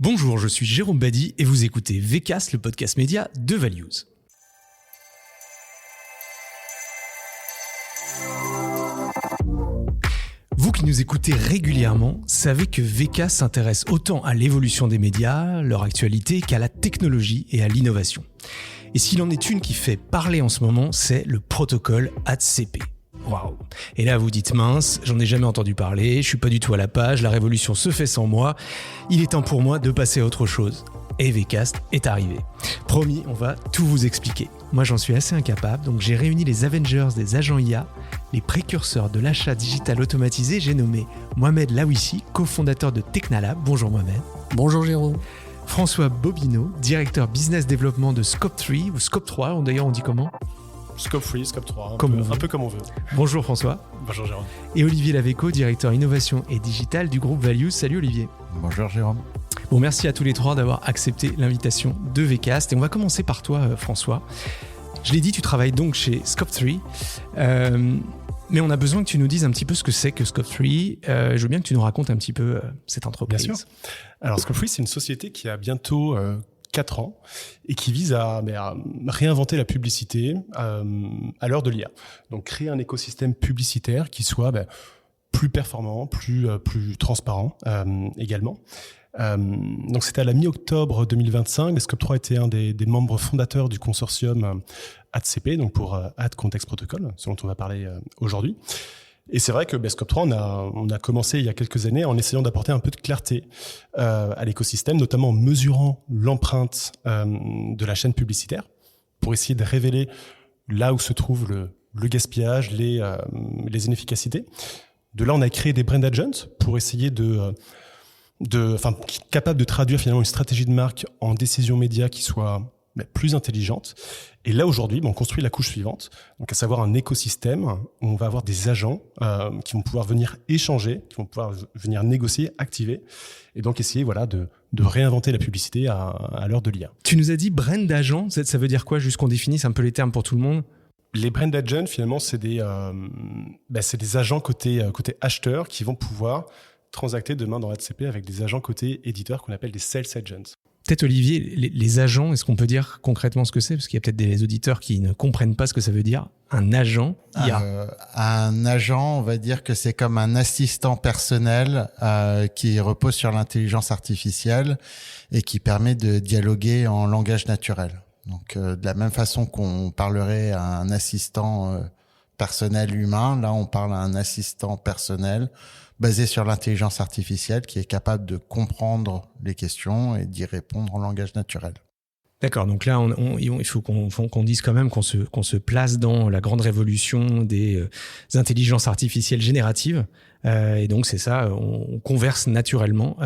Bonjour, je suis Jérôme Badi et vous écoutez VCast, le podcast média de Values. Vous qui nous écoutez régulièrement savez que VCast s'intéresse autant à l'évolution des médias, leur actualité, qu'à la technologie et à l'innovation. Et s'il en est une qui fait parler en ce moment, c'est le protocole ATCP. Waouh. Et là, vous dites mince, j'en ai jamais entendu parler, je suis pas du tout à la page, la révolution se fait sans moi, il est temps pour moi de passer à autre chose. Et VCast est arrivé. Promis, on va tout vous expliquer. Moi, j'en suis assez incapable, donc j'ai réuni les Avengers des agents IA, les précurseurs de l'achat digital automatisé. J'ai nommé Mohamed Lawissi, cofondateur de Technalab. Bonjour Mohamed. Bonjour Jérôme. François Bobineau, directeur business développement de Scope 3 ou Scope 3, d'ailleurs on dit comment ? Scope 3, Scope 3, un peu comme on veut. Bonjour François. Bonjour Jérôme. Et Olivier Laveco, directeur innovation et digital du groupe Values. Salut Olivier. Bonjour Jérôme. Bon, merci à tous les trois d'avoir accepté l'invitation de VCast. Et on va commencer par toi François. Je l'ai dit, tu travailles donc chez Scope 3. Mais on a besoin que tu nous dises un petit peu ce que c'est que Scope 3. Je veux bien que tu nous racontes un petit peu cette entreprise. Bien sûr. Alors Scope 3, c'est une société qui a bientôt 4 ans et qui vise à réinventer la publicité à l'heure de l'IA. Donc créer un écosystème publicitaire qui soit plus performant, plus transparent également. Donc c'était à la mi-octobre 2025. Et Scope 3 était un des membres fondateurs du consortium ATCP, donc pour Ad Context Protocol, ce dont on va parler aujourd'hui. Et c'est vrai que Scope 3, on a commencé il y a quelques années en essayant d'apporter un peu de clarté à l'écosystème, notamment en mesurant l'empreinte de la chaîne publicitaire pour essayer de révéler là où se trouve le gaspillage, les inefficacités. De là, on a créé des brand agents pour essayer capable de traduire finalement une stratégie de marque en décision média qui soit plus intelligente. Et là, aujourd'hui, on construit la couche suivante, donc à savoir un écosystème où on va avoir des agents qui vont pouvoir venir échanger, qui vont pouvoir venir négocier, activer, et donc essayer de réinventer la publicité à l'heure de l'IA. Tu nous as dit brand agent, ça veut dire quoi? Juste qu'on définisse un peu les termes pour tout le monde. Les brand agents, finalement, c'est des agents côté acheteurs qui vont pouvoir transacter demain dans ATCP avec des agents côté éditeurs qu'on appelle des sales agents. Peut-être Olivier, les agents, est-ce qu'on peut dire concrètement ce que c'est? Parce qu'il y a peut-être des auditeurs qui ne comprennent pas ce que ça veut dire. Un agent IA. Un agent, on va dire que c'est comme un assistant personnel qui repose sur l'intelligence artificielle et qui permet de dialoguer en langage naturel. Donc de la même façon qu'on parlerait à un assistant personnel humain, là on parle à un assistant personnel basé sur l'intelligence artificielle qui est capable de comprendre les questions et d'y répondre en langage naturel. D'accord, donc là, il faut qu'on dise quand même qu'on se place dans la grande révolution des intelligences artificielles génératives. Et donc, c'est ça, on converse naturellement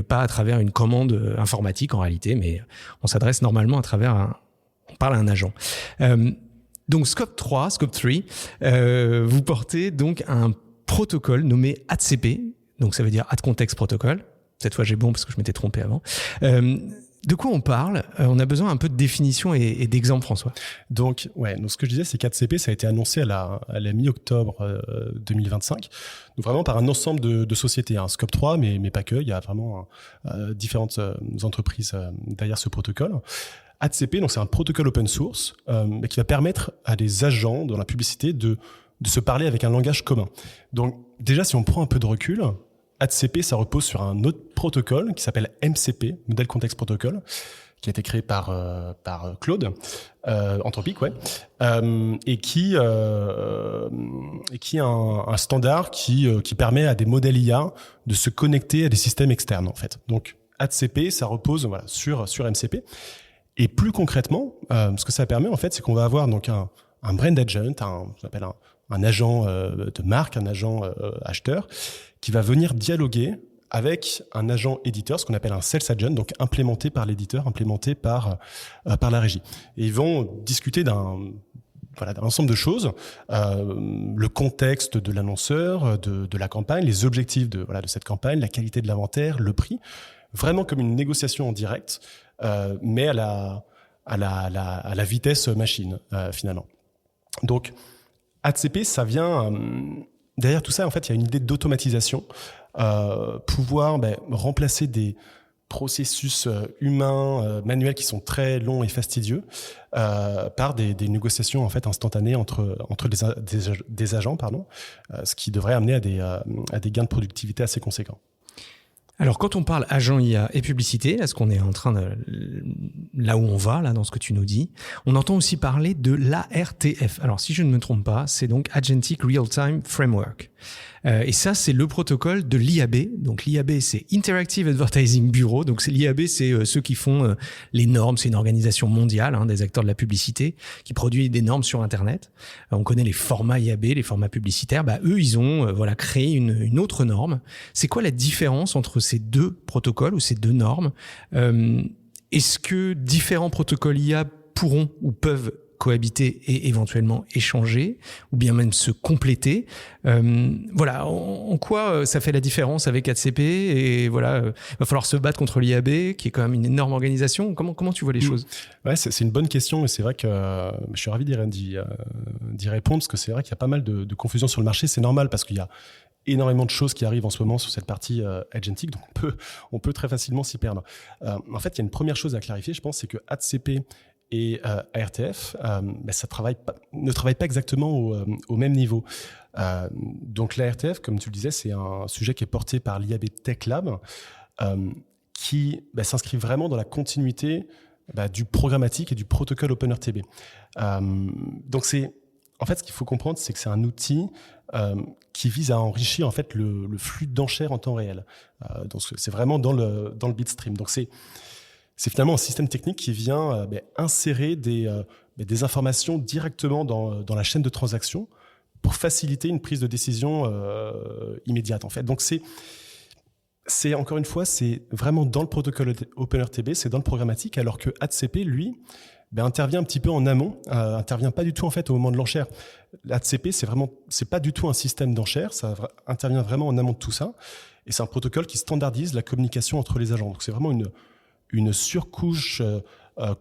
pas à travers une commande informatique en réalité, mais on s'adresse normalement on parle à un agent. Donc, Scope 3, vous portez donc un protocole nommé ATCP, donc ça veut dire Ad Context Protocol. Cette fois j'ai bon parce que je m'étais trompé avant. De quoi on parle? On a besoin un peu de définition et d'exemples, François. Donc ce que je disais, c'est qu'ATCP, ça a été annoncé à la mi-octobre 2025, donc vraiment par un ensemble de sociétés, Scope 3, mais pas que, il y a vraiment différentes entreprises derrière ce protocole. ATCP, donc c'est un protocole open source qui va permettre à des agents dans la publicité de se parler avec un langage commun. Donc déjà, si on prend un peu de recul, ATCP, ça repose sur un autre protocole qui s'appelle MCP, Model Context Protocol, qui a été créé par Claude, Anthropic, et qui est un standard qui permet à des modèles IA de se connecter à des systèmes externes, en fait. Donc ATCP, ça repose sur MCP. Et plus concrètement, ce que ça permet, en fait, c'est qu'on va avoir donc un brand agent, ce qu'on appelle un agent de marque, un agent acheteur, qui va venir dialoguer avec un agent éditeur, ce qu'on appelle un sales agent, donc implémenté par l'éditeur, implémenté par la régie. Et ils vont discuter d'un ensemble de choses, le contexte de l'annonceur, de la campagne, les objectifs de cette campagne, la qualité de l'inventaire, le prix, vraiment comme une négociation en direct, mais à la vitesse machine finalement. Donc ATCP, ça vient derrière tout ça. En fait, il y a une idée d'automatisation, pouvoir remplacer des processus humains, manuels qui sont très longs et fastidieux, par des négociations en fait instantanées entre des agents, ce qui devrait amener à des gains de productivité assez conséquents. Alors, quand on parle agent IA et publicité, là, ce qu'on est en train de, là où on va, là, dans ce que tu nous dis, on entend aussi parler de l'ARTF. Alors, si je ne me trompe pas, c'est donc Agentic Real-Time Framework. Et ça, c'est le protocole de l'IAB. Donc, l'IAB, c'est Interactive Advertising Bureau. Donc, l'IAB, c'est ceux qui font les normes. C'est une organisation mondiale, des acteurs de la publicité, qui produit des normes sur Internet. On connaît les formats IAB, les formats publicitaires. Eux, ils ont créé une autre norme. C'est quoi la différence entre ces deux protocoles ou ces deux normes? Est-ce que différents protocoles IA pourront ou peuvent cohabiter et éventuellement échanger, ou bien même se compléter? En quoi ça fait la différence avec 4CP? Et va falloir se battre contre l'IAB, qui est quand même une énorme organisation. Comment tu vois les choses? Ouais, c'est une bonne question, et c'est vrai que je suis ravi d'y répondre, parce que c'est vrai qu'il y a pas mal de confusion sur le marché. C'est normal, parce qu'il y a énormément de choses qui arrivent en ce moment sur cette partie agentic, donc on peut très facilement s'y perdre. En fait, il y a une première chose à clarifier, je pense, c'est que 4CP et ARTF ne travaillent pas exactement au même niveau. Donc l'ARTF, comme tu le disais, c'est un sujet qui est porté par l'IAB Tech Lab, qui s'inscrit vraiment dans la continuité du programmatique et du protocole OpenRTB. Donc en fait, ce qu'il faut comprendre, c'est que c'est un outil qui vise à enrichir en fait le flux d'enchères en temps réel. Donc c'est vraiment dans le bitstream. Donc c'est finalement un système technique qui vient insérer des informations directement dans la chaîne de transaction pour faciliter une prise de décision immédiate en fait. Donc c'est encore une fois, c'est vraiment dans le protocole OpenRTB, c'est dans le programmatique, alors que ADCP, lui, intervient un petit peu en amont, intervient pas du tout en fait au moment de l'enchère. L'ADCP, c'est pas du tout un système d'enchère, ça intervient vraiment en amont de tout ça, et c'est un protocole qui standardise la communication entre les agents. Donc c'est vraiment une surcouche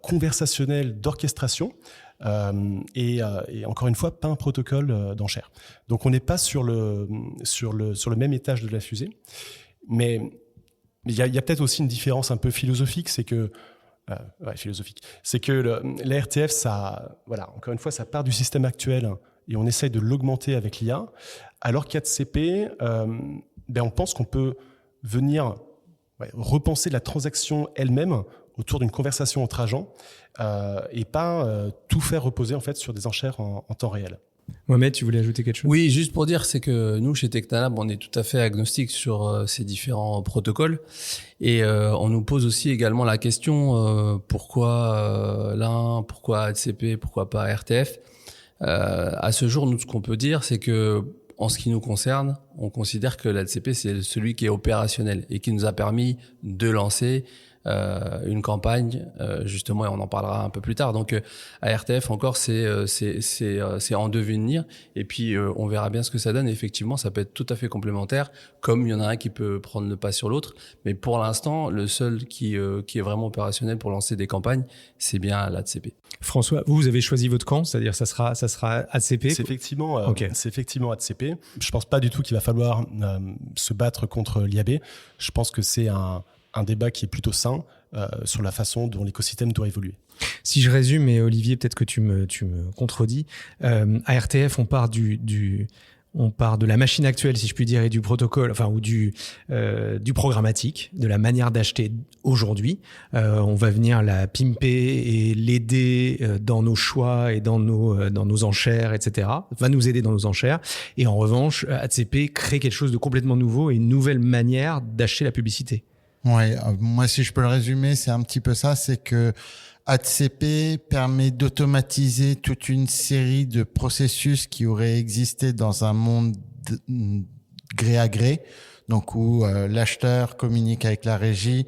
conversationnelle d'orchestration, et encore une fois, pas un protocole d'enchère. Donc on n'est pas sur le même étage de la fusée, mais il y a peut-être aussi une différence un peu philosophique, c'est que l'ARTF, encore une fois, ça part du système actuel et on essaye de l'augmenter avec l'IA, alors qu'ADCP, on pense qu'on peut venir repenser la transaction elle-même autour d'une conversation entre agents, et pas tout faire reposer en fait sur des enchères en temps réel. Mohamed, tu voulais ajouter quelque chose? Oui, juste pour dire, c'est que nous, chez Technalab, on est tout à fait agnostique sur ces différents protocoles. Et on nous pose aussi également la question, pourquoi l'un, pourquoi ADCP, pourquoi pas RTF? À ce jour, nous, ce qu'on peut dire, c'est que en ce qui nous concerne, on considère que l'ADCP, c'est celui qui est opérationnel et qui nous a permis de lancer une campagne, justement, et on en parlera un peu plus tard. Donc, ARTF encore, c'est en devenir, et puis on verra bien ce que ça donne. Et effectivement, ça peut être tout à fait complémentaire, comme il y en a un qui peut prendre le pas sur l'autre. Mais pour l'instant, le seul qui est vraiment opérationnel pour lancer des campagnes, c'est bien l'ADCP. François, vous avez choisi votre camp, c'est-à-dire ça sera ADCP. C'est effectivement ADCP. Je pense pas du tout qu'il va falloir se battre contre l'IAB. Je pense que c'est un débat qui est plutôt sain sur la façon dont l'écosystème doit évoluer. Si je résume, et Olivier, peut-être que tu me contredis, ARTF, on part de la machine actuelle, si je puis dire, et du protocole, ou du programmatique, de la manière d'acheter aujourd'hui. On va venir la pimper et l'aider dans nos choix et dans nos enchères, etc. Va nous aider dans nos enchères. Et en revanche, ADCP crée quelque chose de complètement nouveau et une nouvelle manière d'acheter la publicité. Ouais, moi, si je peux le résumer, c'est un petit peu ça, c'est que ADCP permet d'automatiser toute une série de processus qui auraient existé dans un monde gré à gré, donc où l'acheteur communique avec la régie,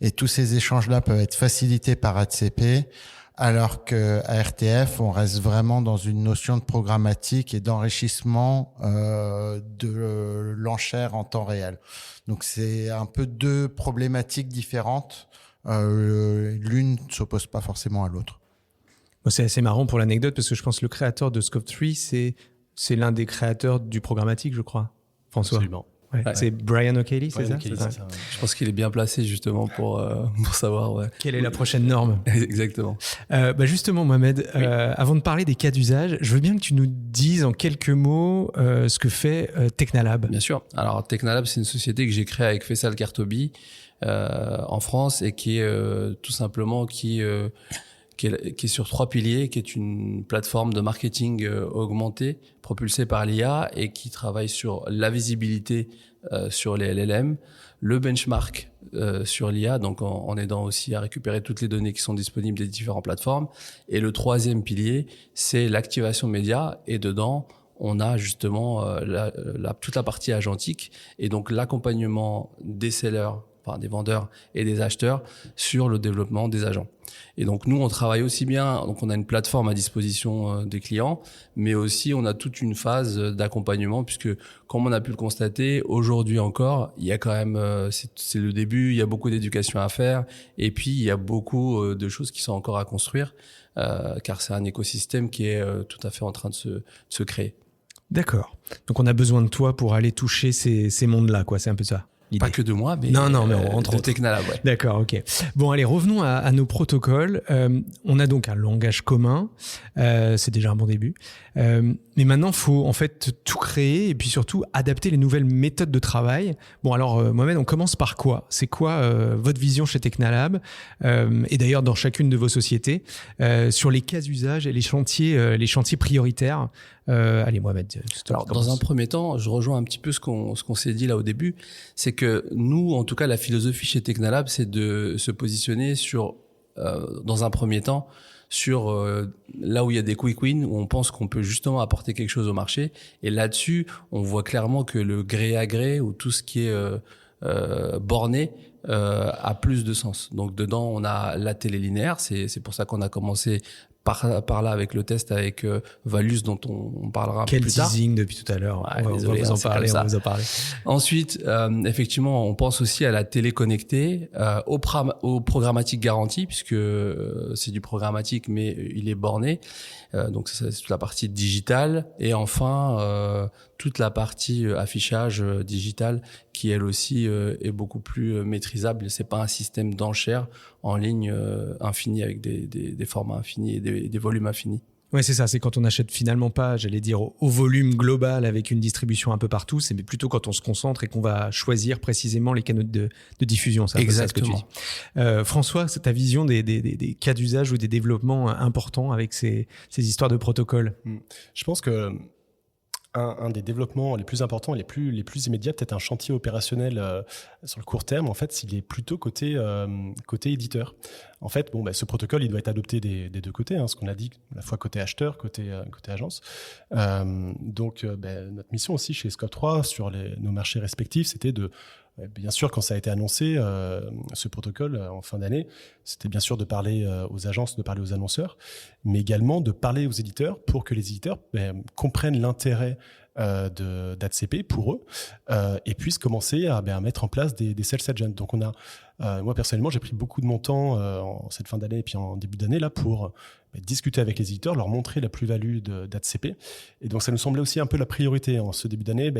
et tous ces échanges-là peuvent être facilités par ADCP, alors que à RTF, on reste vraiment dans une notion de programmatique et d'enrichissement de l'enchère en temps réel. Donc c'est un peu deux problématiques différentes. L'une ne s'oppose pas forcément à l'autre. C'est assez marrant pour l'anecdote, parce que je pense que le créateur de Scope 3, c'est l'un des créateurs du programmatique, je crois. François. Absolument. Ouais. C'est Brian O'Kelly, c'est ça, O'Kelly, c'est ça, ouais. Je pense qu'il est bien placé justement pour savoir. Ouais. Quelle est la prochaine norme? Exactement. Justement, Mohamed, avant de parler des cas d'usage, je veux bien que tu nous dises en quelques mots ce que fait Technalab. Bien sûr. Alors Technalab, c'est une société que j'ai créée avec Faisal Kartobi en France et qui est tout simplement qui est sur 3 piliers, qui est une plateforme de marketing augmenté, propulsée par l'IA et qui travaille sur la visibilité sur les LLM, le benchmark sur l'IA, donc en aidant aussi à récupérer toutes les données qui sont disponibles des différentes plateformes. Et le 3e pilier, c'est l'activation média. Et dedans, on a justement toute la partie agentique et donc l'accompagnement des sellers, enfin des vendeurs et des acheteurs sur le développement des agents. Et donc nous, on travaille aussi bien, donc on a une plateforme à disposition des clients, mais aussi on a toute une phase d'accompagnement puisque, comme on a pu le constater, aujourd'hui encore, il y a quand même, c'est le début, il y a beaucoup d'éducation à faire et puis il y a beaucoup de choses qui sont encore à construire car c'est un écosystème qui est tout à fait en train de se créer. D'accord. Donc on a besoin de toi pour aller toucher ces mondes-là, quoi. C'est un peu ça. Pas que de moi, mais, mais entre de autres. Technalab. Ouais. D'accord, ok. Bon, allez, revenons à nos protocoles. On a donc un langage commun. C'est déjà un bon début. Mais maintenant, faut en fait tout créer et puis surtout adapter les nouvelles méthodes de travail. Bon, alors Mohamed, on commence par quoi? C'est quoi votre vision chez Technalab et d'ailleurs dans chacune de vos sociétés sur les cas d'usage et les chantiers prioritaires? Allez, Mohamed. Alors, dans un premier temps, je rejoins un petit peu ce qu'on s'est dit là au début. C'est que nous, en tout cas, la philosophie chez Technalab, c'est de se positionner sur, dans un premier temps, sur là où il y a des quick wins, où on pense qu'on peut justement apporter quelque chose au marché. Et là-dessus, on voit clairement que le gré à gré ou tout ce qui est borné a plus de sens. Donc dedans, on a la télé linéaire. C'est pour ça qu'on a commencé par là avec le test avec Valus dont on parlera plus tard. Quel teasing depuis tout à l'heure. Ouais, on va vous en parler. Ensuite, effectivement, on pense aussi à la télé connectée, au programmatique garanti puisque c'est du programmatique mais il est borné. Donc ça, c'est toute la partie digitale et enfin toute la partie affichage digital qui elle aussi est beaucoup plus maîtrisable. C'est pas un système d'enchères en ligne infini avec des formats infinis et des volumes infinis. Ouais, c'est ça. C'est quand on n'achète finalement pas, j'allais dire, au volume global avec une distribution un peu partout. C'est plutôt quand on se concentre et qu'on va choisir précisément les canaux de diffusion. C'est exactement. Ça, ce que tu dis. François, c'est ta vision des cas d'usage ou des développements importants avec ces histoires de protocoles? Je pense que un des développements les plus importants, les plus immédiats, peut-être un chantier opérationnel sur le court terme, en fait, il est plutôt côté éditeur. En fait, ce protocole, il doit être adopté des deux côtés, ce qu'on a dit, à la fois côté acheteur, côté agence. Donc, notre mission aussi chez Scope 3 sur nos marchés respectifs, c'était bien sûr, quand ça a été annoncé, ce protocole en fin d'année, c'était bien sûr de parler aux agences, de parler aux annonceurs, mais également de parler aux éditeurs pour que les éditeurs comprennent l'intérêt d'AdCP pour eux et puissent commencer à mettre en place des sales agents. Donc on a, moi personnellement, j'ai pris beaucoup de mon temps en cette fin d'année et puis en début d'année là pour discuter avec les éditeurs, leur montrer la plus-value d'AdCP. Et donc ça nous semblait aussi un peu la priorité en ce début d'année.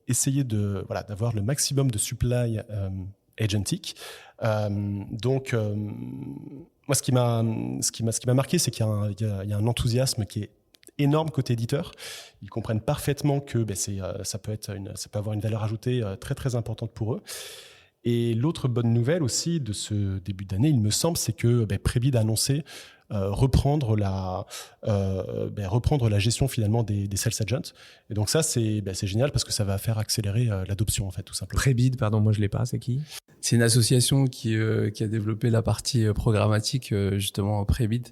Essayer d'avoir le maximum de supply agentic. Donc, moi, ce qui m'a marqué, c'est qu'il y a un enthousiasme qui est énorme côté éditeur. Ils comprennent parfaitement que ça peut avoir une valeur ajoutée très très importante pour eux. Et l'autre bonne nouvelle aussi de ce début d'année, il me semble, c'est que Prebid a annoncé reprendre la gestion finalement des sales agents. Et donc ça, c'est génial parce que ça va faire accélérer l'adoption, en fait, tout simplement. Prebid, pardon, moi je l'ai pas, c'est qui? C'est une association qui a développé la partie programmatique, justement Prebid,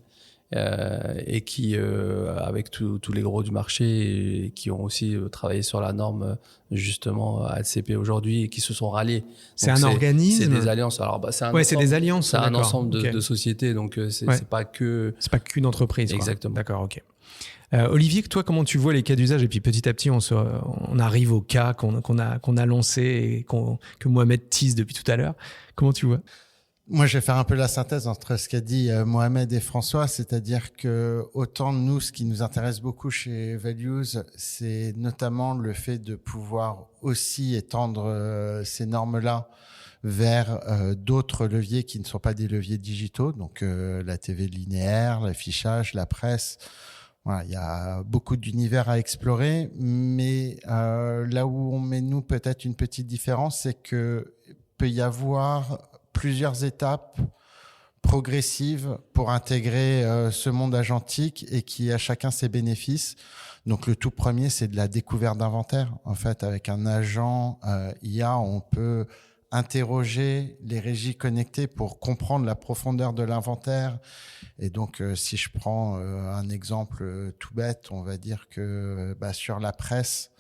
et qui, avec tous les gros du marché, et qui ont aussi travaillé sur la norme justement AdCP aujourd'hui et qui se sont ralliés. C'est un organisme. C'est des alliances. Alors c'est des alliances. C'est un ensemble de sociétés, donc c'est pas que. C'est pas qu'une entreprise. Exactement. Quoi. D'accord, ok. Olivier, toi, comment tu vois les cas d'usage? Et puis petit à petit, on arrive au cas qu'on a lancé et que Mohamed tease depuis tout à l'heure. Comment tu vois? Moi, je vais faire un peu la synthèse entre ce qu'a dit Mohamed et François, c'est-à-dire que autant nous, ce qui nous intéresse beaucoup chez Values, c'est notamment le fait de pouvoir aussi étendre ces normes-là vers d'autres leviers qui ne sont pas des leviers digitaux, donc la TV linéaire, l'affichage, la presse. Voilà, il y a beaucoup d'univers à explorer, mais là où on met nous peut-être une petite différence, c'est que peut y avoir plusieurs étapes progressives pour intégrer ce monde agentique et qui a chacun ses bénéfices. Donc le tout premier, c'est de la découverte d'inventaire. En fait, avec un agent IA, on peut interroger les régies connectées pour comprendre la profondeur de l'inventaire. Et donc, si je prends un exemple tout bête, on va dire que sur la presse,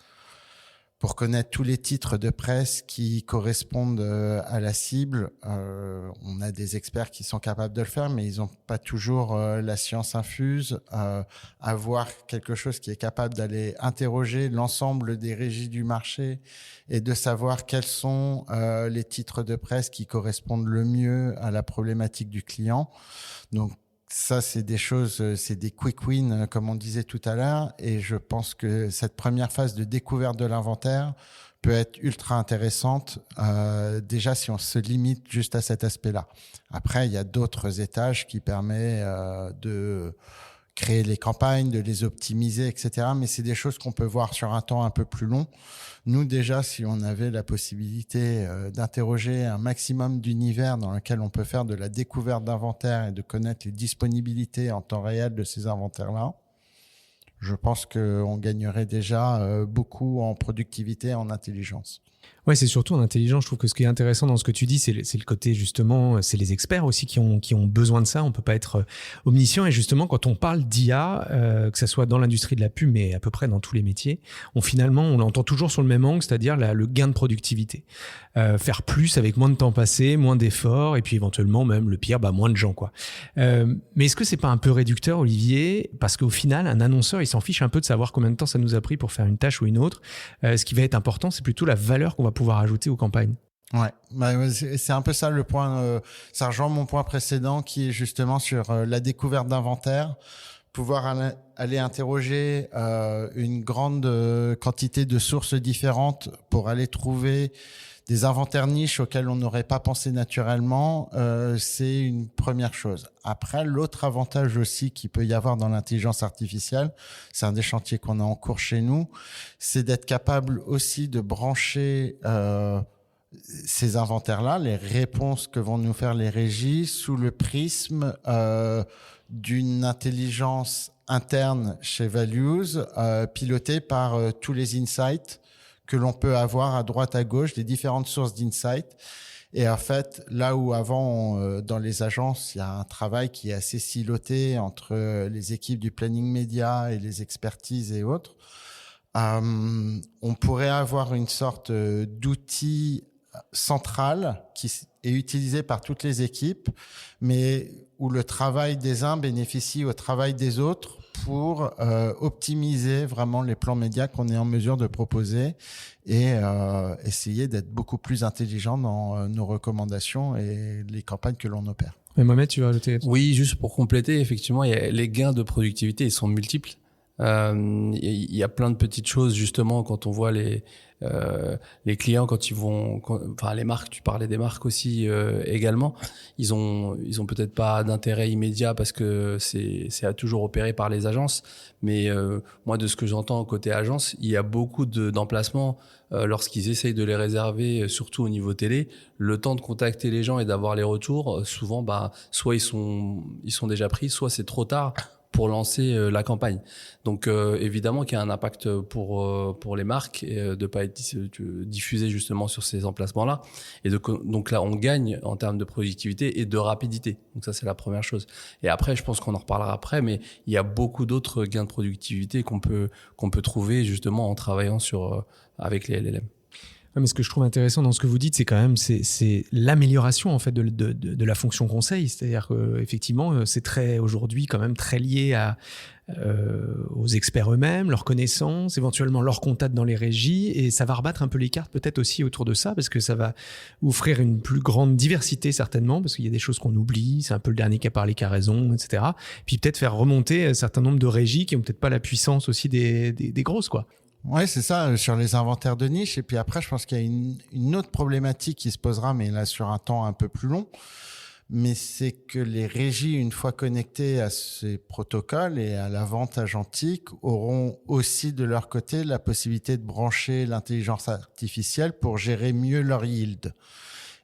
pour connaître tous les titres de presse qui correspondent à la cible, on a des experts qui sont capables de le faire, mais ils n'ont pas toujours la science infuse. Avoir quelque chose qui est capable d'aller interroger l'ensemble des régies du marché et de savoir quels sont les titres de presse qui correspondent le mieux à la problématique du client. Donc, ça, c'est des choses, c'est des quick wins, comme on disait tout à l'heure. Et je pense que cette première phase de découverte de l'inventaire peut être ultra intéressante, déjà si on se limite juste à cet aspect-là. Après, il y a d'autres étages qui permettent de créer les campagnes, de les optimiser, etc. Mais c'est des choses qu'on peut voir sur un temps un peu plus long. Nous, déjà, si on avait la possibilité d'interroger un maximum d'univers dans lequel on peut faire de la découverte d'inventaire et de connaître les disponibilités en temps réel de ces inventaires-là, je pense qu'on gagnerait déjà beaucoup en productivité et en intelligence. Ouais, c'est surtout en intelligence. Je trouve que ce qui est intéressant dans ce que tu dis, c'est le côté justement, c'est les experts aussi qui ont besoin de ça. On peut pas être omniscient. Et justement, quand on parle d'IA, que ça soit dans l'industrie de la pub, mais à peu près dans tous les métiers, on l'entend toujours sur le même angle, c'est-à-dire le gain de productivité. Faire plus avec moins de temps passé, moins d'efforts, et puis éventuellement même le pire, moins de gens, quoi. Mais est-ce que c'est pas un peu réducteur, Olivier? Parce qu'au final, un annonceur, il s'en fiche un peu de savoir combien de temps ça nous a pris pour faire une tâche ou une autre. Ce qui va être important, c'est plutôt la valeur qu'on va pouvoir ajouter aux campagnes. Ouais, c'est un peu ça le point. Ça rejoint mon point précédent qui est justement sur la découverte d'inventaire. Pouvoir aller interroger une grande quantité de sources différentes pour aller trouver des inventaires niches auxquels on n'aurait pas pensé naturellement, c'est une première chose. Après, l'autre avantage aussi qu'il peut y avoir dans l'intelligence artificielle, c'est un des chantiers qu'on a en cours chez nous, c'est d'être capable aussi de brancher ces inventaires-là, les réponses que vont nous faire les régies, sous le prisme d'une intelligence interne chez Values, pilotée par tous les insights que l'on peut avoir à droite, à gauche, des différentes sources d'insights. Et en fait, là où avant, dans les agences, il y a un travail qui est assez siloté entre les équipes du planning média et les expertises et autres, on pourrait avoir une sorte d'outil central qui est utilisé par toutes les équipes, mais où le travail des uns bénéficie au travail des autres pour optimiser vraiment les plans médias qu'on est en mesure de proposer et essayer d'être beaucoup plus intelligent dans nos recommandations et les campagnes que l'on opère. Mais Mohamed, tu veux ajouter? Oui, juste pour compléter, effectivement, les gains de productivité, ils sont multiples. Il y a plein de petites choses, justement, quand on voit les clients, quand ils vont, enfin les marques, tu parlais des marques aussi également, ils ont peut-être pas d'intérêt immédiat parce que c'est à toujours opéré par les agences, mais moi de ce que j'entends côté agence, il y a beaucoup d'emplacements lorsqu'ils essayent de les réserver, surtout au niveau télé, le temps de contacter les gens et d'avoir les retours, souvent soit ils sont déjà pris, soit c'est trop tard pour lancer la campagne. Donc évidemment qu'il y a un impact pour les marques de pas être diffusé justement sur ces emplacements-là. Et donc là, on gagne en termes de productivité et de rapidité. Donc ça, c'est la première chose. Et après, je pense qu'on en reparlera après, mais il y a beaucoup d'autres gains de productivité qu'on peut trouver justement en travaillant avec les LLM. Ouais, mais ce que je trouve intéressant dans ce que vous dites, c'est quand même c'est l'amélioration en fait de la fonction conseil. C'est-à-dire que effectivement, c'est très aujourd'hui quand même très lié aux experts eux-mêmes, leurs connaissances, éventuellement leurs contacts dans les régies, et ça va rebattre un peu les cartes peut-être aussi autour de ça, parce que ça va offrir une plus grande diversité certainement, parce qu'il y a des choses qu'on oublie, c'est un peu le dernier qui a parlé qui a raison, etc. Puis peut-être faire remonter un certain nombre de régies qui ont peut-être pas la puissance aussi des grosses, quoi. Ouais, c'est ça, sur les inventaires de niche. Et puis après, je pense qu'il y a une autre problématique qui se posera, mais là sur un temps un peu plus long. Mais c'est que les régies, une fois connectées à ces protocoles et à la vente agentique, auront aussi de leur côté la possibilité de brancher l'intelligence artificielle pour gérer mieux leur yield.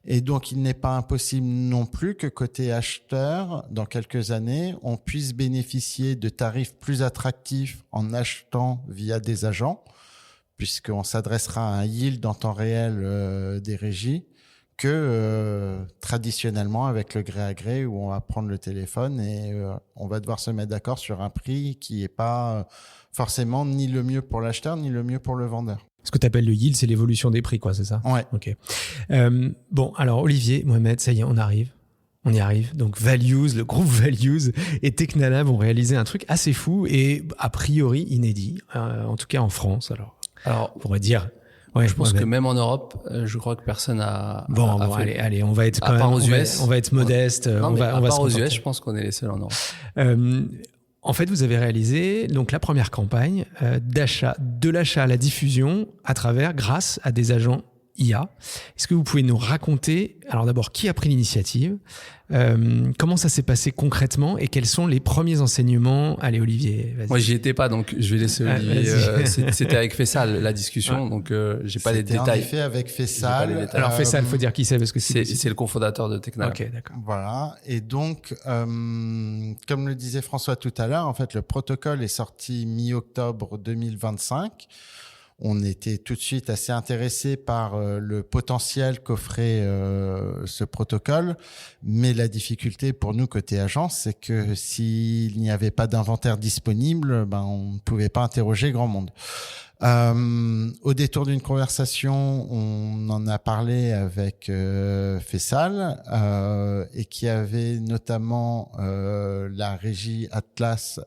Et donc, il n'est pas impossible non plus que côté acheteur, dans quelques années, on puisse bénéficier de tarifs plus attractifs en achetant via des agents, puisqu'on s'adressera à un yield en temps réel des régies, que traditionnellement avec le gré à gré où on va prendre le téléphone et on va devoir se mettre d'accord sur un prix qui n'est pas forcément ni le mieux pour l'acheteur ni le mieux pour le vendeur. Ce que tu appelles le yield, c'est l'évolution des prix, quoi, c'est ça? Ouais. Ok. Bon, alors Olivier, Mohamed, ça y est, on arrive. On y arrive. Donc Values, le groupe Values et Teknalab ont réalisé un truc assez fou et a priori inédit, en tout cas en France. Alors on pourrait dire... Ouais, je pense que même en Europe, je crois que personne a. Bon, fait... allez, on va être quand même. On va être modeste. Non, on va part se aux contenter. US, je pense qu'on est les seuls en Europe. En fait, vous avez réalisé donc la première campagne d'achat, de l'achat à la diffusion grâce à des agents IA. Est-ce que vous pouvez nous raconter, alors d'abord, qui a pris l'initiative, comment ça s'est passé concrètement et quels sont les premiers enseignements? Allez, Olivier, vas-y. Moi, j'y étais pas, donc je vais laisser Olivier. C'était avec Fessal, la discussion, donc j'ai pas les détails. C'était en effet avec Fessal. Alors Fessal, faut dire qui c'est parce que c'est le cofondateur de Teknalab. Ok, d'accord. Voilà. Et donc, comme le disait François tout à l'heure, en fait, le protocole est sorti mi-octobre 2025. On était tout de suite assez intéressé par le potentiel qu'offrait ce protocole. Mais la difficulté pour nous, côté agence, c'est que s'il n'y avait pas d'inventaire disponible, on ne pouvait pas interroger grand monde. Au détour d'une conversation, on en a parlé avec Fessal et qui avait notamment la régie Atlas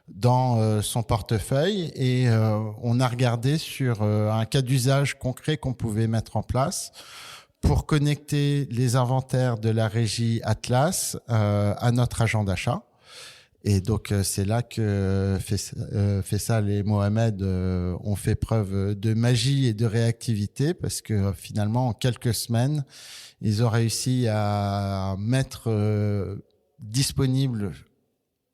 dans son portefeuille et on a regardé sur un cas d'usage concret qu'on pouvait mettre en place pour connecter les inventaires de la régie Atlas à notre agent d'achat. Et donc, c'est là que Fessal et Mohamed ont fait preuve de magie et de réactivité parce que finalement, en quelques semaines, ils ont réussi à mettre disponible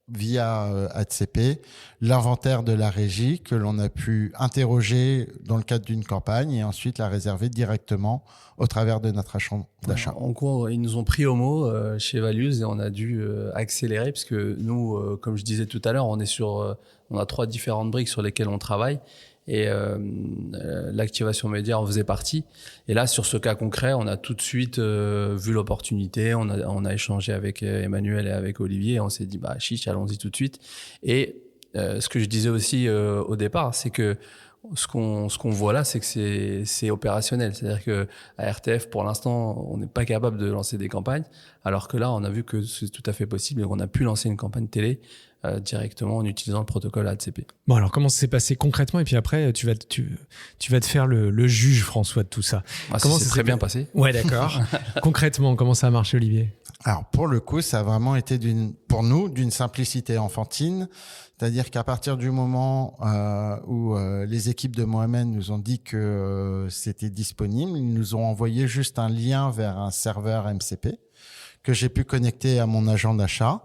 via ATCP l'inventaire de la régie que l'on a pu interroger dans le cadre d'une campagne et ensuite la réserver directement au travers de notre agent d'achat. En gros, ils nous ont pris au mot chez Values et on a dû accélérer parce que nous, comme je disais tout à l'heure, on a 3 différentes briques sur lesquelles on travaille et l'activation média en faisait partie. Et là, sur ce cas concret, on a tout de suite vu l'opportunité, on a échangé avec Emmanuel et avec Olivier et on s'est dit chiche, allons-y tout de suite. Et ce que je disais aussi au départ, c'est que ce qu'on voit là, c'est que c'est opérationnel. C'est-à-dire que à RTF, pour l'instant, on n'est pas capable de lancer des campagnes, alors que là, on a vu que c'est tout à fait possible et qu'on a pu lancer une campagne télé directement en utilisant le protocole ATCP. Bon, alors comment ça s'est passé concrètement? Et puis après, tu vas te faire le juge, François, de tout ça. Comment ça s'est très bien passé? Ouais, d'accord. Concrètement, comment ça a marché, Olivier? Alors, pour le coup, ça a vraiment été pour nous d'une simplicité enfantine. C'est-à-dire qu'à partir du moment où les équipes de Mohamed nous ont dit que c'était disponible, ils nous ont envoyé juste un lien vers un serveur MCP que j'ai pu connecter à mon agent d'achat.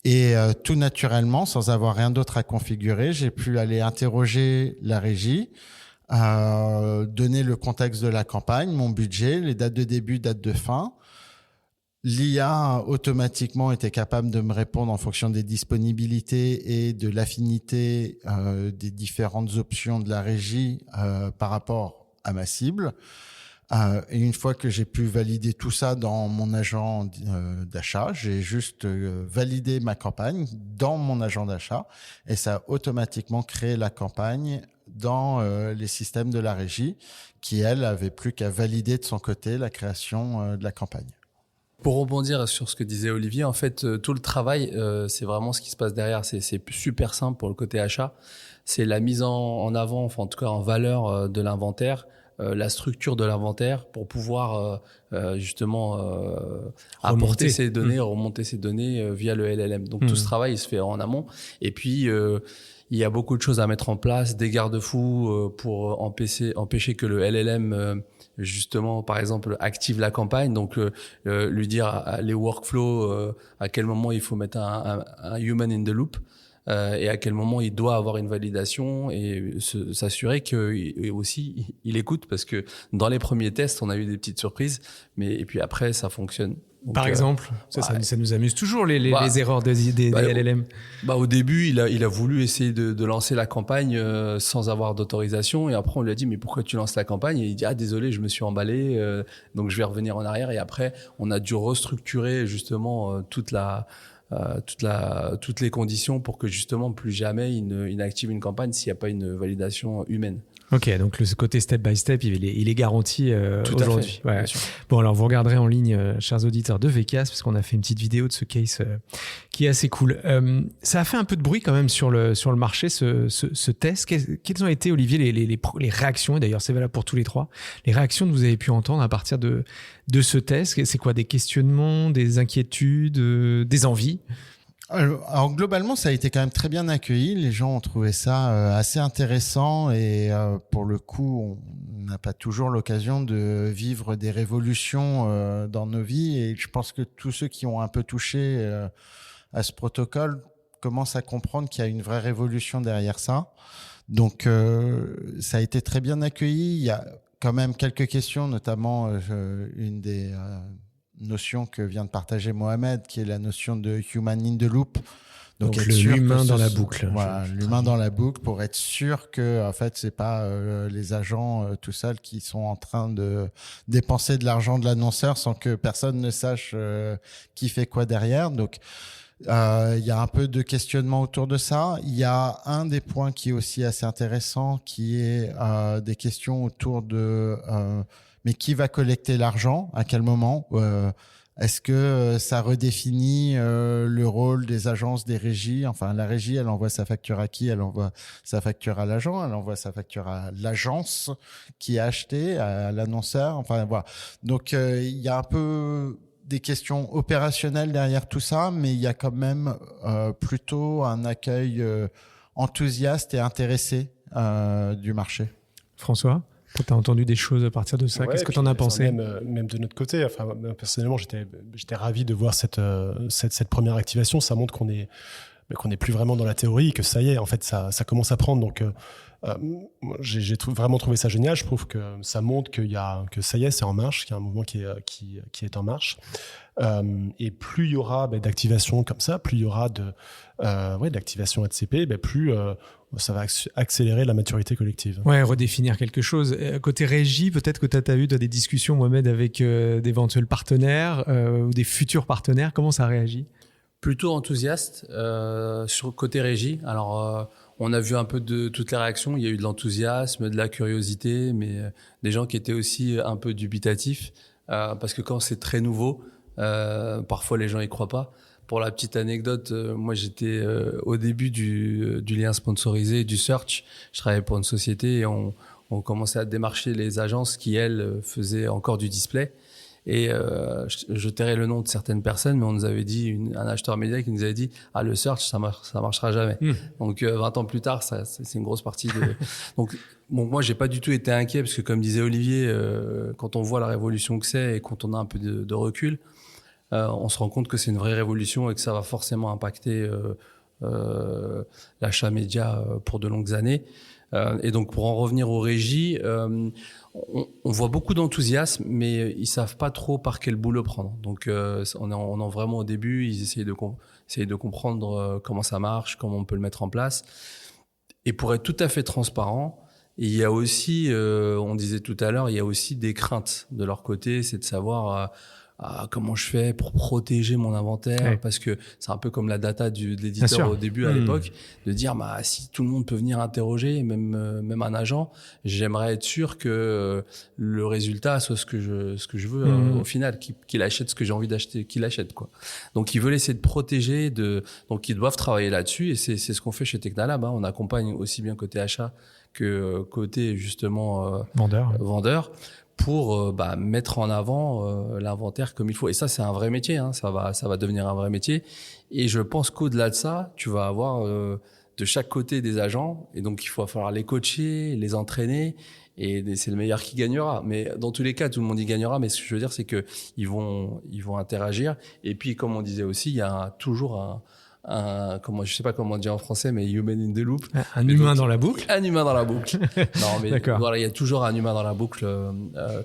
Et tout naturellement, sans avoir rien d'autre à configurer, j'ai pu aller interroger la régie, donner le contexte de la campagne, mon budget, les dates de début, dates de fin. L'IA automatiquement était capable de me répondre en fonction des disponibilités et de l'affinité des différentes options de la régie par rapport à ma cible. Et une fois que j'ai pu valider tout ça dans mon agent d'achat, j'ai juste validé ma campagne dans mon agent d'achat et ça a automatiquement créé la campagne dans les systèmes de la régie, qui elle avait plus qu'à valider de son côté la création de la campagne. Pour rebondir sur ce que disait Olivier, en fait, tout le travail, c'est vraiment ce qui se passe derrière. C'est super simple pour le côté achat. C'est la mise en avant, enfin en tout cas en valeur de l'inventaire, la structure de l'inventaire pour pouvoir justement apporter ces données, remonter ces données via le LLM. Donc tout ce travail il se fait en amont. Et puis il y a beaucoup de choses à mettre en place, des garde-fous pour empêcher que le LLM justement par exemple active la campagne. Donc lui dire les workflows, à quel moment il faut mettre un human in the loop. Et à quel moment il doit avoir une validation et s'assurer que aussi il écoute, parce que dans les premiers tests on a eu des petites surprises, et puis après ça fonctionne. Donc, par exemple, ça nous amuse toujours les erreurs des LLM. Au début il a voulu essayer de lancer la campagne sans avoir d'autorisation, et après on lui a dit mais pourquoi tu lances la campagne, et il dit désolé je me suis emballé, donc je vais revenir en arrière, et après on a dû restructurer justement toutes les conditions pour que justement plus jamais il n'active une campagne s'il n'y a pas une validation humaine. Ok, donc le côté step by step, il est garanti aujourd'hui. Ouais. Bon, alors vous regarderez en ligne, chers auditeurs de VCAS, parce qu'on a fait une petite vidéo de ce case qui est assez cool. Ça a fait un peu de bruit quand même sur le marché, ce test. Quelles ont été, Olivier, les réactions, et d'ailleurs c'est valable pour tous les trois, les réactions que vous avez pu entendre à partir de ce test? C'est quoi, des questionnements, des inquiétudes, des envies? Alors globalement, ça a été quand même très bien accueilli. Les gens ont trouvé ça assez intéressant, et pour le coup, on n'a pas toujours l'occasion de vivre des révolutions dans nos vies, et je pense que tous ceux qui ont un peu touché à ce protocole commencent à comprendre qu'il y a une vraie révolution derrière ça. Donc ça a été très bien accueilli. Il y a quand même quelques questions, notamment une des notion que vient de partager Mohamed, qui est la notion de human in the loop. Donc l'humain dans la boucle. Voilà, l'humain dans la boucle, pour être sûr que en fait c'est pas les agents tout seuls qui sont en train de dépenser de l'argent de l'annonceur sans que personne ne sache qui fait quoi derrière. Donc il y a un peu de questionnement autour de ça. Il y a un des points qui est aussi assez intéressant, qui est des questions autour de mais qui va collecter l'argent, à quel moment? Est-ce que ça redéfinit le rôle des agences, des régies? Enfin, la régie, elle envoie sa facture à qui? Elle envoie sa facture à l'agent, elle envoie sa facture à l'agence qui a acheté, à l'annonceur. Enfin, voilà. Donc, il y a un peu des questions opérationnelles derrière tout ça, mais il y a quand même plutôt un accueil enthousiaste et intéressé du marché. François, tu as entendu des choses à partir de ça. Qu'est-ce que tu en as pensé? Même de notre côté, enfin, personnellement, j'étais ravi de voir cette première activation. Ça montre qu'on est plus vraiment dans la théorie, que ça y est, en fait, ça commence à prendre. Donc, j'ai vraiment trouvé ça génial. Je trouve que ça montre que ça y est, c'est en marche, qu'il y a un mouvement qui est en marche. Et plus il y aura d'activation comme ça, plus il y aura d'activation ADCP, plus ça va accélérer la maturité collective. Ouais, redéfinir quelque chose. Côté régie, peut-être que tu as eu des discussions, Mohamed, avec d'éventuels partenaires ou des futurs partenaires. Comment ça réagit? Plutôt enthousiaste sur le côté régie. Alors, on a vu un peu de toutes les réactions. Il y a eu de l'enthousiasme, de la curiosité, mais des gens qui étaient aussi un peu dubitatifs, parce que quand c'est très nouveau, parfois les gens y croient pas. Pour la petite anecdote, moi j'étais au début du lien sponsorisé, du search. Je travaillais pour une société et on commençait à démarcher les agences qui, elles, faisaient encore du display. Et je tairai le nom de certaines personnes, mais on nous avait dit, un acheteur média qui nous avait dit « Ah, le search, ça marchera jamais. » Donc 20 ans plus tard, c'est une grosse partie de... Donc bon, moi, j'ai pas du tout été inquiet, parce que comme disait Olivier, quand on voit la révolution que c'est et quand on a un peu de recul, on se rend compte que c'est une vraie révolution et que ça va forcément impacter l'achat média pour de longues années. Et donc, pour en revenir aux régies, on voit beaucoup d'enthousiasme, mais ils savent pas trop par quel bout le prendre. Donc, on est vraiment au début. Ils essayent de comprendre comment ça marche, comment on peut le mettre en place. Et pour être tout à fait transparent, il y a aussi, on disait tout à l'heure, il y a aussi des craintes de leur côté, c'est de savoir comment je fais pour protéger mon inventaire, parce que c'est un peu comme la data de l'éditeur au début à l'époque, de dire si tout le monde peut venir interroger, même un agent, j'aimerais être sûr que le résultat soit ce que je veux au final, qu'il achète ce que j'ai envie d'acheter, qu'il achète quoi. Donc ils veulent essayer de protéger, donc ils doivent travailler là-dessus, et c'est ce qu'on fait chez Teknalab. On accompagne aussi bien côté achat que côté justement vendeur. Pour mettre en avant l'inventaire comme il faut. Et ça, c'est un vrai métier. Ça va devenir un vrai métier. Et je pense qu'au-delà de ça, tu vas avoir de chaque côté des agents. Et donc, il va falloir les coacher, les entraîner. Et c'est le meilleur qui gagnera. Mais dans tous les cas, tout le monde y gagnera. Mais ce que je veux dire, c'est que ils vont interagir. Et puis, comme on disait aussi, il y a toujours je sais pas comment dire en français, mais human in the loop. Un humain dans la boucle. Un humain dans la boucle. Non, mais voilà, il y a toujours un humain dans la boucle,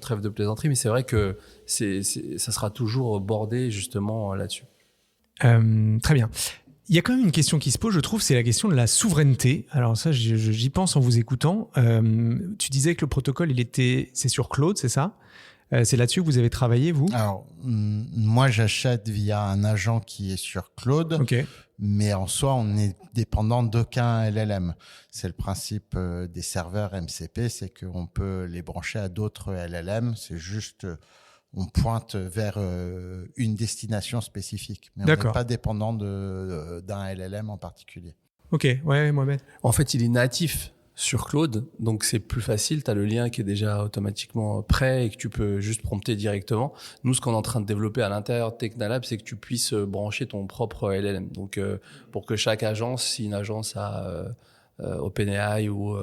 trêve de plaisanterie, mais c'est vrai que ça sera toujours bordé justement là-dessus. Très bien. Il y a quand même une question qui se pose, je trouve, c'est la question de la souveraineté. Alors ça, j'y pense en vous écoutant. Tu disais que le protocole, c'est sur Claude, c'est ça ? C'est là-dessus que vous avez travaillé, vous ? Alors, moi, j'achète via un agent qui est sur Claude. Okay. Mais en soi, on est dépendant d'aucun LLM. C'est le principe des serveurs MCP, c'est qu'on peut les brancher à d'autres LLM. C'est juste, on pointe vers une destination spécifique. Mais on n'est pas dépendant d'un LLM en particulier. Ok, ouais, Mohamed. En fait, il est natif sur Claude, donc c'est plus facile, tu as le lien qui est déjà automatiquement prêt et que tu peux juste prompter directement. Nous, ce qu'on est en train de développer à l'intérieur de Teknalab, c'est que tu puisses brancher ton propre LLM. Donc, pour que chaque agence, si une agence a OpenAI ou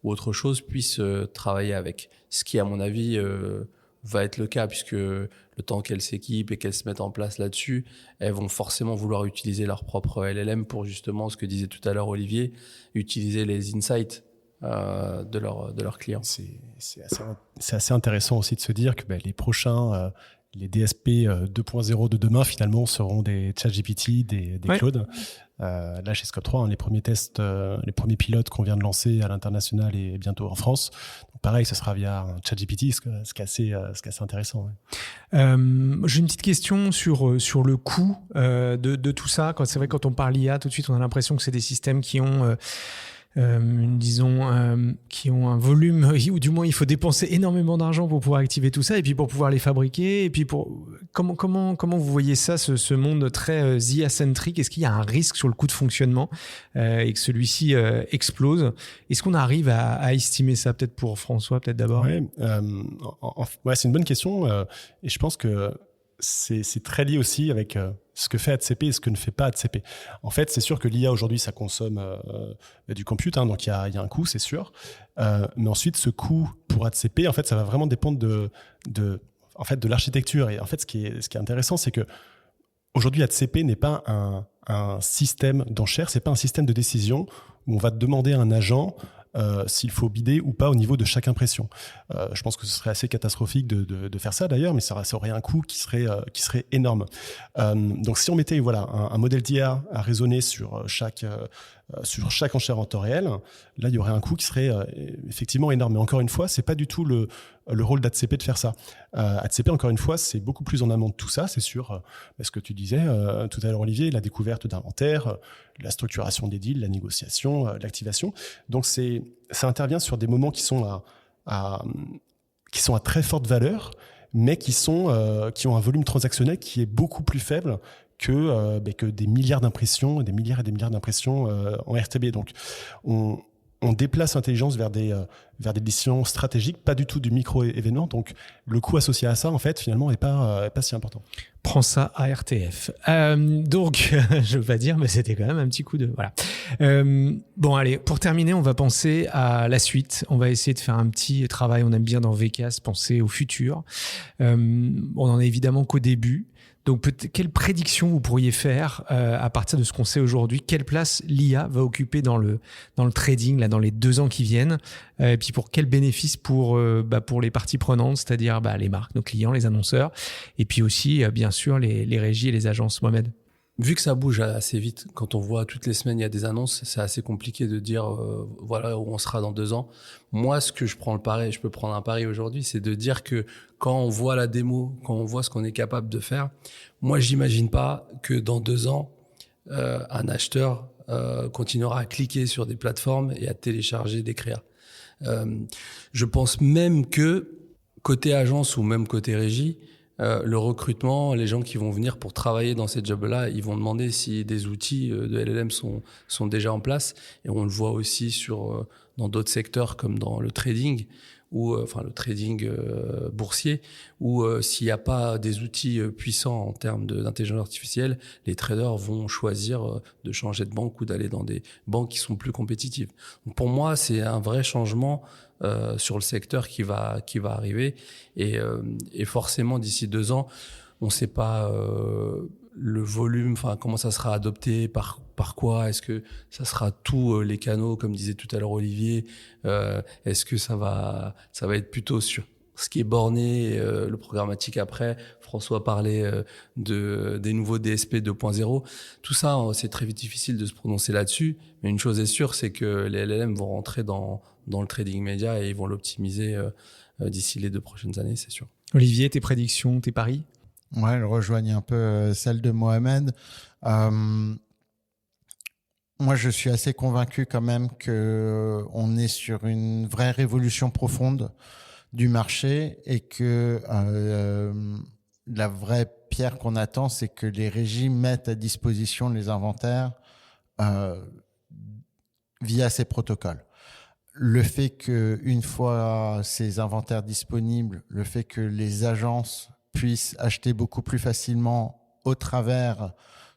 autre chose, puisse travailler avec. Ce qui, à mon avis, va être le cas, puisque le temps qu'elles s'équipent et qu'elles se mettent en place là-dessus, elles vont forcément vouloir utiliser leur propre LLM pour justement, ce que disait tout à l'heure Olivier, utiliser les insights de leurs clients. C'est assez intéressant aussi de se dire que les prochains, les DSP 2.0 de demain, finalement, seront des ChatGPT, des Claude. Là, chez Scope 3, les premiers tests, les premiers pilotes qu'on vient de lancer à l'international et bientôt en France. Donc, pareil, ce sera via un ChatGPT, ce qui est assez intéressant. Ouais. J'ai une petite question sur le coût de tout ça. C'est vrai, quand on parle IA, tout de suite, on a l'impression que c'est des systèmes qui ont... qui ont un volume, ou du moins il faut dépenser énormément d'argent pour pouvoir activer tout ça, et puis pour pouvoir les fabriquer, et puis comment vous voyez ça, ce monde très IA-centrique? Est-ce qu'il y a un risque sur le coût de fonctionnement et que celui-ci explose? Est-ce qu'on arrive à estimer ça? Peut-être pour François, peut-être d'abord. Ouais, c'est une bonne question, et je pense que c'est très lié aussi avec ce que fait ADCP et ce que ne fait pas ADCP. En fait, c'est sûr que l'IA aujourd'hui, ça consomme du compute, donc il y a un coût, c'est sûr. Mais ensuite, ce coût pour ADCP, en fait, ça va vraiment dépendre de l'architecture. Et en fait, ce qui est intéressant, c'est que aujourd'hui, ADCP n'est pas un système d'enchères, c'est pas un système de décision où on va demander à un agent s'il faut bider ou pas au niveau de chaque impression. Je pense que ce serait assez catastrophique de faire ça d'ailleurs, mais ça aurait un coût qui serait énorme. Donc si on mettait un modèle d'IA à raisonner sur chaque enchère en temps réel, là il y aurait un coût qui serait effectivement énorme. Mais encore une fois, c'est pas du tout le rôle d'ADCP de faire ça. ADCP, encore une fois, c'est beaucoup plus en amont de tout ça, c'est sûr. Ce que tu disais tout à l'heure, Olivier, la découverte d'inventaire, la structuration des deals, la négociation, l'activation. Donc ça intervient sur des moments qui sont à très forte valeur, mais qui ont un volume transactionnel qui est beaucoup plus faible que des milliards d'impressions, des milliards et des milliards d'impressions en RTB. Donc on déplace l'intelligence vers des décisions stratégiques, pas du tout du micro-événement. Donc, le coût associé à ça, en fait, finalement, n'est pas si important. Prends ça à RTF. Donc, je veux pas dire, mais c'était quand même un petit coup de... Voilà. Bon, allez, pour terminer, on va penser à la suite. On va essayer de faire un petit travail. On aime bien dans VCAS penser au futur. On en est évidemment qu'au début. Donc, quelle prédiction vous pourriez faire à partir de ce qu'on sait aujourd'hui? Quelle place l'IA va occuper dans le trading là, dans les 2 ans qui viennent? Et puis pour quels bénéfices pour les parties prenantes, c'est-à-dire les marques, nos clients, les annonceurs, et puis aussi bien sûr les régies et les agences. Mohamed? Vu que ça bouge assez vite, quand on voit toutes les semaines il y a des annonces, c'est assez compliqué de dire voilà où on sera dans 2 ans. Moi, ce que je prends le pari, je peux prendre un pari aujourd'hui, c'est de dire que quand on voit la démo, quand on voit ce qu'on est capable de faire, moi j'imagine pas que dans 2 ans un acheteur continuera à cliquer sur des plateformes et à télécharger des créas. Je pense même que côté agence ou même côté régie, le recrutement, les gens qui vont venir pour travailler dans ces jobs-là, ils vont demander si des outils de LLM sont déjà en place. Et on le voit aussi dans d'autres secteurs comme dans le trading, ou le trading boursier, où s'il n'y a pas des outils puissants en termes d'intelligence artificielle, les traders vont choisir de changer de banque ou d'aller dans des banques qui sont plus compétitives. Donc pour moi, c'est un vrai changement sur le secteur qui va arriver, et forcément d'ici 2 ans, on ne sait pas le volume, comment ça sera adopté, par quoi, est-ce que ça sera tous les canaux, comme disait tout à l'heure Olivier, est-ce que ça va être plutôt sur ce qui est borné, le programmatique après. François parlait des nouveaux DSP 2.0. Tout ça, c'est très difficile de se prononcer là-dessus, mais une chose est sûre, c'est que les LLM vont rentrer dans le trading média et ils vont l'optimiser d'ici les 2 prochaines années, c'est sûr. Olivier, tes prédictions, tes paris ? Ouais, elle rejoigne un peu celle de Mohamed. Moi, je suis assez convaincu quand même que on est sur une vraie révolution profonde du marché, et que la vraie pierre qu'on attend, c'est que les régies mettent à disposition les inventaires via ces protocoles. Le fait que, une fois ces inventaires disponibles, le fait que les agences puissent acheter beaucoup plus facilement au travers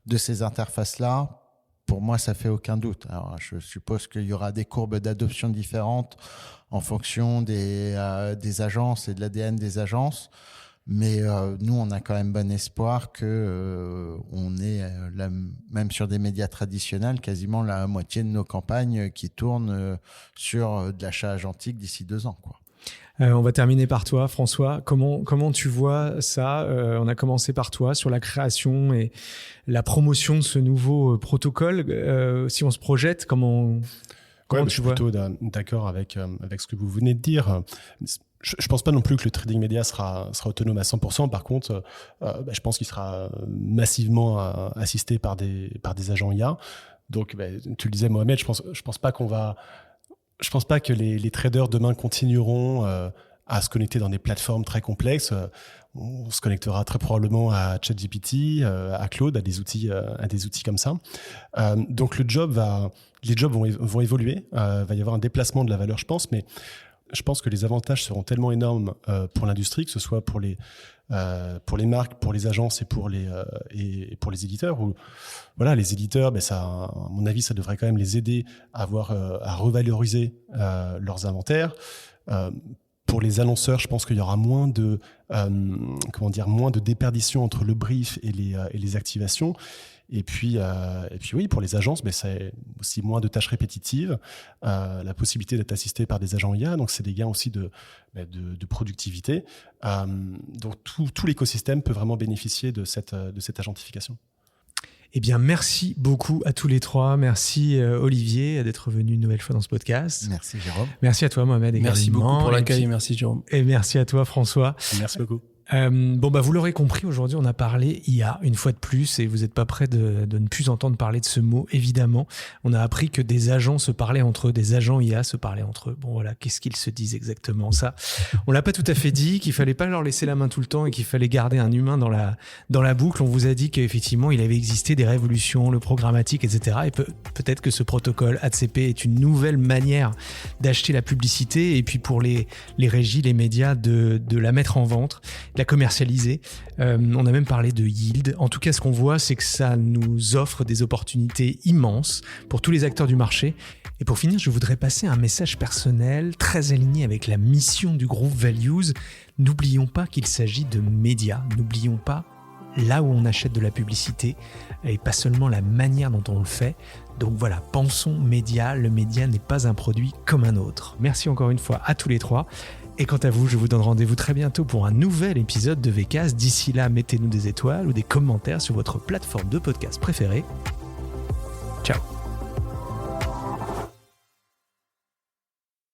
de ces interfaces-là, pour moi, ça fait aucun doute. Alors, je suppose qu'il y aura des courbes d'adoption différentes en fonction des agences et de l'ADN des agences. Mais nous, on a quand même bon espoir que on est même sur des médias traditionnels, quasiment la moitié de nos campagnes qui tournent sur de l'achat agentique d'ici 2 ans, quoi. On va terminer par toi, François. Comment tu vois ça ? On a commencé par toi sur la création et la promotion de ce nouveau protocole. Si on se projette, comment tu vois ? Je suis plutôt d'accord avec ce que vous venez de dire. Je pense pas non plus que le trading média sera autonome à 100%. Par contre, je pense qu'il sera massivement assisté par des agents IA. Donc, tu le disais, Mohamed, je pense pas que les traders demain continueront à se connecter dans des plateformes très complexes. On se connectera très probablement à ChatGPT, à Claude, à des outils comme ça. Donc les jobs vont évoluer. Va y avoir un déplacement de la valeur, je pense, mais je pense que les avantages seront tellement énormes pour l'industrie, que ce soit pour les marques, pour les agences et pour les éditeurs. Où, voilà, les éditeurs, ça, à mon avis, ça devrait quand même les aider à revaloriser leurs inventaires. Pour les annonceurs, je pense qu'il y aura moins de déperdition entre le brief et les activations. Et puis oui, pour les agences, c'est aussi moins de tâches répétitives, la possibilité d'être assisté par des agents IA, donc c'est des gains aussi de productivité. Donc tout l'écosystème peut vraiment bénéficier de cette agentification. Eh bien, merci beaucoup à tous les trois. Merci Olivier d'être venu une nouvelle fois dans ce podcast. Merci Jérôme. Merci à toi Mohamed également. Merci beaucoup pour l'accueil. Merci Jérôme. Et merci à toi François. Merci beaucoup. Vous l'aurez compris, aujourd'hui on a parlé IA une fois de plus, et vous n'êtes pas prêts de ne plus entendre parler de ce mot, évidemment. On a appris que des agents se parlaient entre eux, des agents IA se parlaient entre eux. Bon voilà, qu'est-ce qu'ils se disent exactement, ça on l'a pas tout à fait dit, qu'il fallait pas leur laisser la main tout le temps et qu'il fallait garder un humain dans la boucle. On vous a dit qu'effectivement il avait existé des révolutions, le programmatique, etc. Et peut-être que ce protocole ADCP est une nouvelle manière d'acheter la publicité, et puis pour les régies, les médias, de la mettre en vente, de la commercialiser. On a même parlé de yield. En tout cas, ce qu'on voit, c'est que ça nous offre des opportunités immenses pour tous les acteurs du marché. Et pour finir, je voudrais passer un message personnel très aligné avec la mission du groupe Values. N'oublions pas qu'il s'agit de médias. N'oublions pas là où on achète de la publicité et pas seulement la manière dont on le fait. Donc voilà, pensons média. Le média n'est pas un produit comme un autre. Merci encore une fois à tous les trois. Et quant à vous, je vous donne rendez-vous très bientôt pour un nouvel épisode de VCast. D'ici là, mettez-nous des étoiles ou des commentaires sur votre plateforme de podcast préférée.